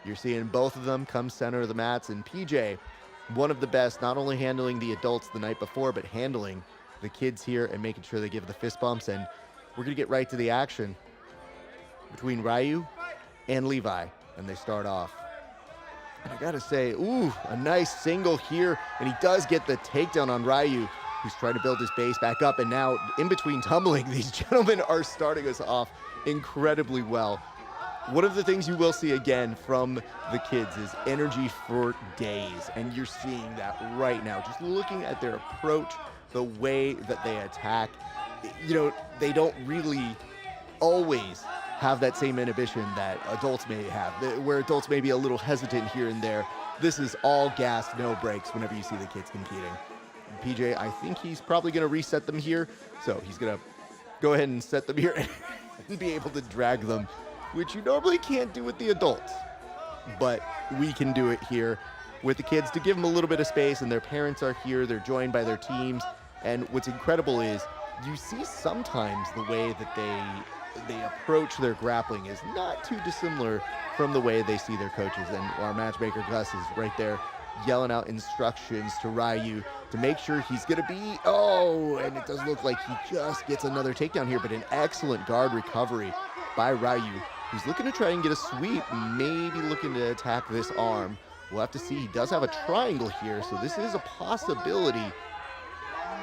You're seeing both of them come center of the mats, and PJ, one of the best, not only handling the adults the night before, but handling the kids here and making sure they give the fist bumps. And we're going to get right to the action between Ryu and Levi, and they start off. And I got to say, ooh, a nice single here, and he does get the takedown on Ryu, who's trying to build his base back up. And now, in between tumbling, these gentlemen are starting us off incredibly well. One of the things you will see again from the kids is energy for days, and you're seeing that right now. Just looking at their approach, the way that they attack, you know, they don't really always have that same inhibition that adults may have, where adults may be a little hesitant here and there. This is all gas, no brakes whenever you see the kids competing. PJ, I think he's probably going to reset them here, so he's going to go ahead and set them here and be able to drag them, which you normally can't do with the adults, but we can do it here with the kids to give them a little bit of space, and their parents are here, they're joined by their teams. And what's incredible is you see sometimes the way that they approach their grappling is not too dissimilar from the way they see their coaches. And our matchmaker Gus is right there yelling out instructions to Ryu to make sure he's gonna be, oh, and it does look like he just gets another takedown here, but an excellent guard recovery by Ryu, who's looking to try and get a sweep, maybe looking to attack this arm. We'll have to see. He does have a triangle here, so this is a possibility.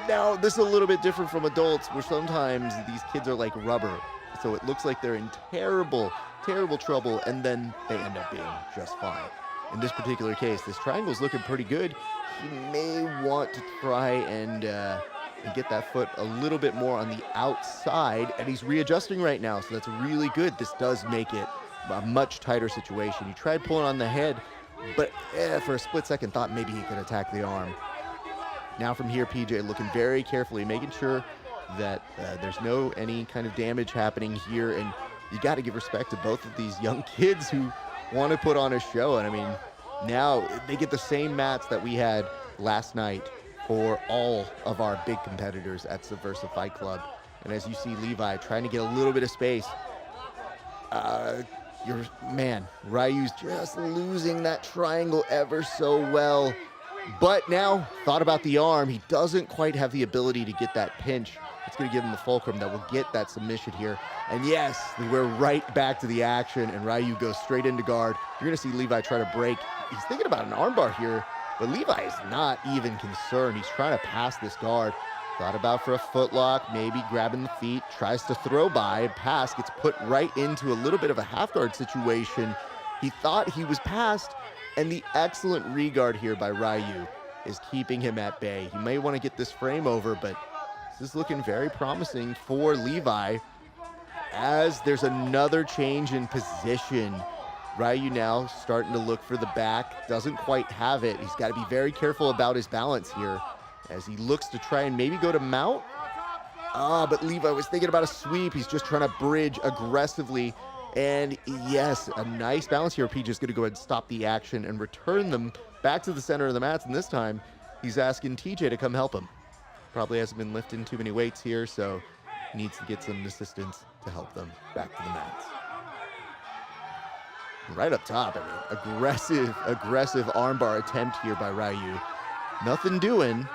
Now, this is a little bit different from adults, where sometimes these kids are like rubber, so it looks like they're in terrible, terrible trouble, and then they end up being just fine. In this particular case, this triangle is looking pretty good. He may want to try and get that foot a little bit more on the outside, and he's readjusting right now, so that's really good. This does make it a much tighter situation. He tried pulling on the head, but for a split second thought maybe he could attack the arm. Now from here, PJ looking very carefully, making sure that there's no any kind of damage happening here, and you got to give respect to both of these young kids who want to put on a show. And I mean, now they get the same mats that we had last night for all of our big competitors at Subversive Fight Club. And as you see Levi trying to get a little bit of space, Ryu's just losing that triangle ever so well. But now, thought about the arm, he doesn't quite have the ability to get that pinch. It's going to give him the fulcrum that will get that submission here. And yes, we're right back to the action, and Ryu goes straight into guard. You're going to see Levi try to break. He's thinking about an armbar here, but Levi is not even concerned. He's trying to pass this guard. Thought about for a footlock, maybe grabbing the feet, tries to throw by, pass, gets put right into a little bit of a half guard situation. He thought he was passed, and the excellent regard here by Ryu is keeping him at bay. He may want to get this frame over, but this is looking very promising for Levi as there's another change in position. Ryu now starting to look for the back, doesn't quite have it. He's got to be very careful about his balance here as he looks to try and maybe go to mount. But Levi was thinking about a sweep. He's just trying to bridge aggressively. And yes, a nice balance here. PJ's going to go ahead and stop the action and return them back to the center of the mats. And this time, he's asking TJ to come help him. Probably hasn't been lifting too many weights here, so he needs to get some assistance to help them back to the mats. Right up top, I mean, aggressive armbar attempt here by Ryu. Nothing doing.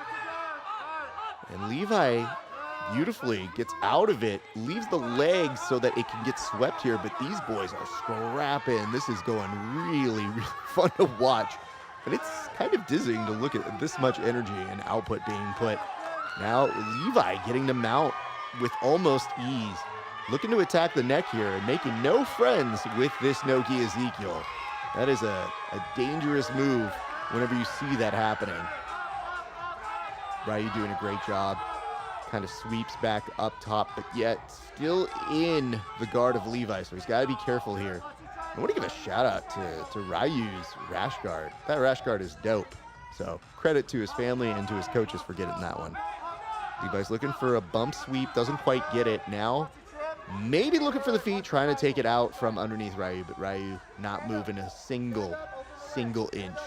And Levi beautifully gets out of it, leaves the legs so that it can get swept here, but these boys are scrapping. This is going really, really fun to watch. And it's kind of dizzying to look at this much energy and output being put. Now Levi getting to mount with almost ease. Looking to attack the neck here and making no friends with this Nogi Ezekiel. That is a dangerous move whenever you see that happening. Ryu doing a great job. Kind of sweeps back up top, but yet still in the guard of Levi, so he's got to be careful here. I want to give a shout out to Ryu's rash guard. That rash guard is dope. So credit to his family and to his coaches for getting that one. Levi's looking for a bump sweep, doesn't quite get it. Now maybe looking for the feet, trying to take it out from underneath Ryu, but Ryu not moving a single inch.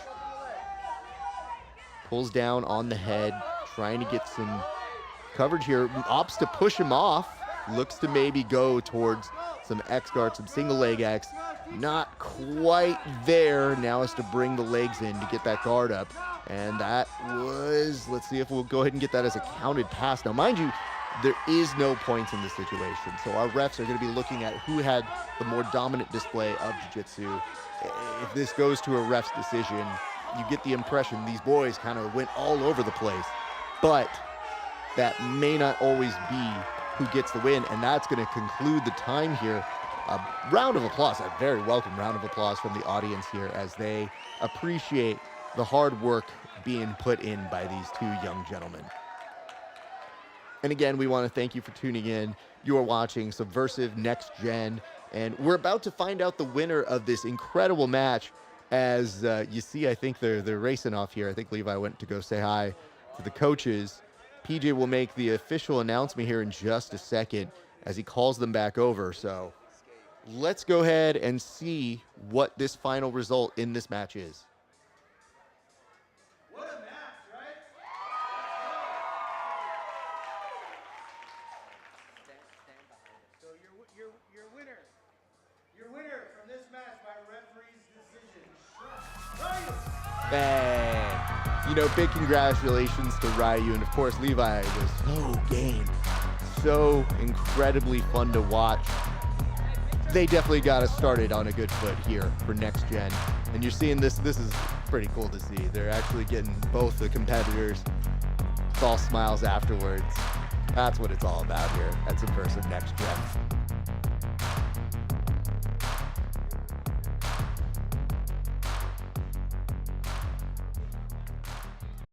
Pulls down on the head, trying to get some coverage here. Opts to push him off. Looks to maybe go towards some X guard, some single leg X. not quite there. Now is to bring the legs in to get that guard up. And that was, let's see if we'll go ahead and get that as a counted pass. Now, mind you, there is no points in this situation. So our refs are going to be looking at who had the more dominant display of jiu-jitsu. If this goes to a ref's decision, you get the impression these boys kind of went all over the place. But that may not always be who gets the win, and that's going to conclude the time here. A round of applause, a very welcome round of applause from the audience here as they appreciate the hard work being put in by these two young gentlemen. And again, we want to thank you for tuning in. You are watching Subversive Next Gen, and we're about to find out the winner of this incredible match. As you see, I think they're racing off here. I think Levi went to go say hi to the coaches. PJ will make the official announcement here in just a second as he calls them back over. So let's go ahead and see what this final result in this match is. What a match, right? So your winner from this match by referee's decision, Ryu. Bang. You know, big congratulations to Ryu, and of course Levi was so game, so incredibly fun to watch. They definitely got us started on a good foot here for Next Gen, and you're seeing this is pretty cool to see. They're actually getting both the competitors. It's all smiles afterwards. That's what it's all about here at Subversive Next Gen.